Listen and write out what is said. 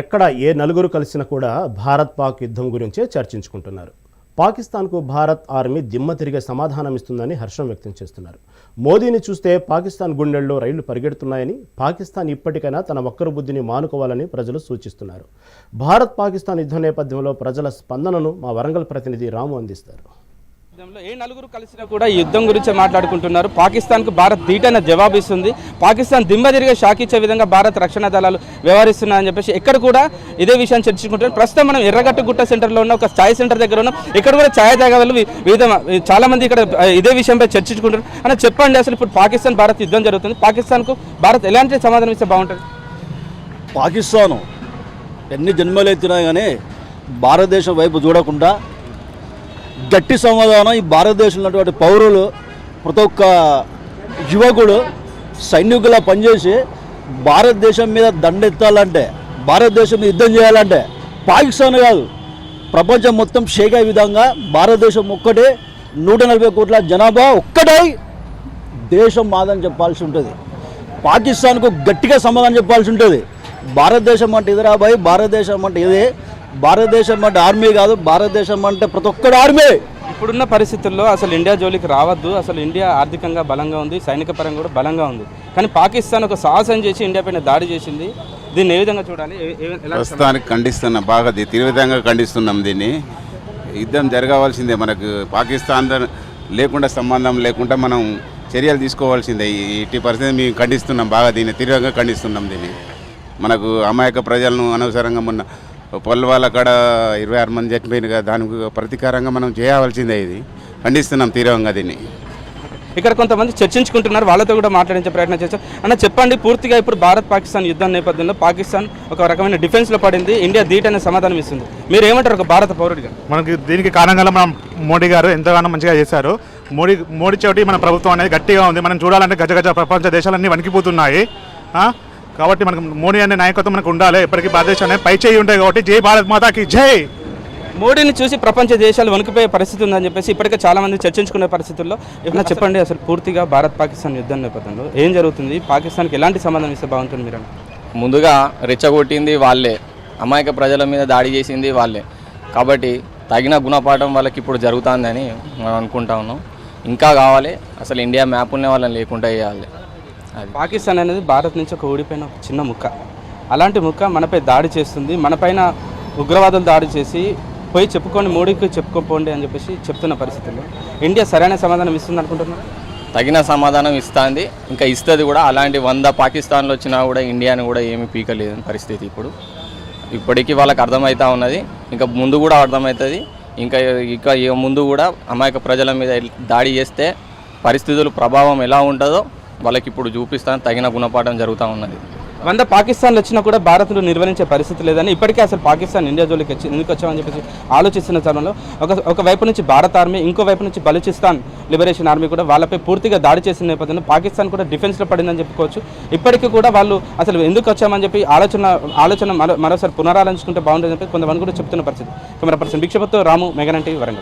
ఎక్కడ ఏ నలుగురు కలిసినా కూడా భారత్ పాక్ యుద్ధం గురించే చర్చించుకుంటున్నారు. పాకిస్తాన్కు భారత్ ఆర్మీ దిమ్మ తిరిగే సమాధానం ఇస్తుందని హర్షం వ్యక్తం చేస్తున్నారు. మోదీని చూస్తే పాకిస్తాన్ గుండెల్లో రైళ్లు పరిగెడుతున్నాయని, పాకిస్తాన్ ఇప్పటికైనా తన వక్ర బుద్ధిని మానుకోవాలని ప్రజలు సూచిస్తున్నారు. భారత్ పాకిస్తాన్ యుద్ధం నేపథ్యంలో ప్రజల స్పందనను మా వరంగల్ ప్రతినిధి రాము అందిస్తారు. ఏ నలుగురు కలిసినా కూడా ఈ యుద్ధం గురించి మాట్లాడుకుంటున్నారు. పాకిస్తాన్కు భారత్ ధీటైన జవాబు ఇస్తుంది. పాకిస్తాన్ దిమ్మ తిరిగే షాక్ ఇచ్చే విధంగా భారత రక్షణ దళాలు వ్యవహరిస్తున్నాయని చెప్పేసి ఇక్కడ కూడా ఇదే విషయాన్ని చర్చించుకుంటున్నారు. ప్రస్తుతం మనం ఎర్రగట్టు గుట్ట సెంటర్లో ఉన్న ఒక ఛాయ్ సెంటర్ దగ్గర ఉన్నాం. ఇక్కడ కూడా ఛాయ్ తాగేవాళ్ళు వివిధ చాలా మంది ఇక్కడ ఇదే విషయంపై చర్చించుకుంటారు. అని చెప్పండి, అసలు ఇప్పుడు పాకిస్తాన్ భారత్ యుద్ధం జరుగుతుంది. పాకిస్తాన్కు భారత్ ఎలాంటి సమాధానం ఇస్తే బాగుంటుంది? పాకిస్తాను ఎన్ని జన్మలు ఎత్తినా కానీ భారతదేశం వైపు చూడకుండా గట్టి సమాధానం ఈ భారతదేశంలో ఉన్నటువంటి పౌరులు, ప్రతి ఒక్క యువకుడు సైనికులా పనిచేసి భారతదేశం మీద దండెత్తాలంటే, భారతదేశం మీద యుద్ధం చేయాలంటే పాకిస్తాన్ కాదు, ప్రపంచం మొత్తం షేక్ అయ్యే విధంగా భారతదేశం ఒక్కటే 140 కోట్ల జనాభా ఒక్కటై దేశం మాదని చెప్పాల్సి ఉంటుంది. పాకిస్తాన్కు గట్టిగా సమాధానం చెప్పాల్సి ఉంటుంది. భారతదేశం అంటే ఇదిరా బాయ్, భారతదేశం అంటే ఇదే, భారతదేశం అంటే ఆర్మీ కాదు, భారతదేశం అంటే ప్రతి ఒక్కడు ఆర్మీ. ఇప్పుడున్న పరిస్థితుల్లో అసలు ఇండియా జోలికి రావద్దు. అసలు ఇండియా ఆర్థికంగా బలంగా ఉంది, సైనిక పరంగా కూడా బలంగా ఉంది. కానీ పాకిస్తాన్ ఒక సాహసం చేసి ఇండియా పైన దాడి చేసింది. దీన్ని ఏ విధంగా చూడాలి? ప్రస్తుతానికి ఖండిస్తున్నాం, బాగా తీవ్రంగా ఖండిస్తున్నాం. దీన్ని యుద్ధం జరగవలసిందే. మనకు పాకిస్తాన్ లేకుండా సంబంధం లేకుండా మనం చర్యలు తీసుకోవాల్సిందే. ఇట్టి పరిస్థితి మేము ఖండిస్తున్నాం, బాగా దీన్ని తీవ్రంగా ఖండిస్తున్నాం. దీన్ని మనకు అమాయక ప్రజలను అనవసరంగా మొన్న పొల్వాల కాడ 26 మంది చనిపోయింది కదా, దానికి ప్రతీకారంగా మనం చేయవలసిందే. ఇది ఖండిస్తున్నాం తీవ్రంగా దీన్ని. ఇక్కడ కొంతమంది చర్చించుకుంటున్నారు, వాళ్ళతో కూడా మాట్లాడించే ప్రయత్నం చేశారు. అన్న చెప్పండి, పూర్తిగా ఇప్పుడు భారత్ పాకిస్తాన్ యుద్ధం నేపథ్యంలో పాకిస్తాన్ ఒక రకమైన డిఫెన్స్లో పడింది, ఇండియా ధీటైన సమాధానం ఇస్తుంది. మీరు ఏమంటారు ఒక భారత పౌరుడిగా? మనకి దీనికి కారణంగా మనం మోడీ గారు ఎంతగానో మంచిగా చేశారు. మోడీ చోటి మన ప్రభుత్వం అనేది గట్టిగా ఉంది. మనం చూడాలంటే గజగజ ప్రపంచ దేశాలన్నీ వణికిపోతున్నాయి. కాబట్టి మనకు మోడీ అనే నాయకత్వం మనకు ఉండాలి. ఎప్పటికీ భారతదేశం అనేది పై చేయి ఉంటాయి. కాబట్టి జై భారత్ మాతాకి జై. మోడీని చూసి ప్రపంచ దేశాలు వణికిపోయే పరిస్థితి ఉందని చెప్పేసి ఇప్పటికే చాలా మంది చర్చించుకునే పరిస్థితుల్లో ఏమైనా చెప్పండి, అసలు పూర్తిగా భారత్ పాకిస్తాన్ యుద్ధం నేపథ్యంలో ఏం జరుగుతుంది? పాకిస్తాన్కి ఎలాంటి సమాధానం ఇస్తే బాగుంటుంది? మీరు ముందుగా రెచ్చగొట్టింది వాళ్ళే, అమాయక ప్రజల మీద దాడి చేసింది వాళ్ళే. కాబట్టి తగిన గుణపాఠం వాళ్ళకి ఇప్పుడు జరుగుతుందని మనం అనుకుంటా ఉన్నాం. ఇంకా కావాలి, అసలు ఇండియా మ్యాప్ ఉన్న వాళ్ళని లేకుండా చేయాలి. పాకిస్తాన్ అనేది భారత్ నుంచి ఒక ఊడిపోయిన ఒక చిన్న ముక్క. అలాంటి ముక్క మనపై దాడి చేస్తుంది. మనపైన ఉగ్రవాదులు దాడి చేసి పోయి చెప్పుకొని మోడీకి చెప్పుకోపోండి అని చెప్పేసి చెప్తున్న పరిస్థితుల్లో ఇండియా సరైన సమాధానం ఇస్తుంది అనుకుంటున్నాను. తగిన సమాధానం ఇస్తుంది, ఇంకా ఇస్తుంది కూడా. అలాంటి 100 పాకిస్తాన్లో వచ్చినా కూడా ఇండియాని కూడా ఏమీ పీకలేదని పరిస్థితి ఇప్పటికీ వాళ్ళకి అర్థమవుతూ ఉన్నది. ఇంకా ముందు కూడా అర్థమవుతుంది. ఇంకా ముందు కూడా అమాయక ప్రజల మీద దాడి చేస్తే పరిస్థితుల ప్రభావం ఎలా ఉంటుందో వాళ్ళకి ఇప్పుడు చూపిస్తాను. తగిన గుణపాఠం జరుగుతూ ఉన్నది. 100 పాకిస్తాన్లు వచ్చినా కూడా భారత్లో నిర్వహించే పరిస్థితి లేదని, ఇప్పటికే అసలు పాకిస్తాన్ ఇండియా జోలికి ఎందుకు వచ్చామని చెప్పేసి ఆలోచిస్తున్న తరుణంలో ఒక వైపు నుంచి భారత ఆర్మీ, ఇంకో వైపు నుంచి బలూచిస్తాన్ లిబరేషన్ ఆర్మీ కూడా వాళ్ళపై పూర్తిగా దాడి చేసిన నేపథ్యంలో పాకిస్తాన్ కూడా డిఫెన్స్లో పడిందని చెప్పుకోవచ్చు. ఇప్పటికీ కూడా వాళ్ళు అసలు ఎందుకు వచ్చామని చెప్పి ఆలోచన మరోసారి పునరాలోచించుకుంటే బాగుంటుందని చెప్పి కొంతమంది కూడా చెప్తున్న పరిస్థితి. కెమెరా పర్సన్ భిక్షపతితో రాము, మెగానన్ టీవీ, వరంగల్.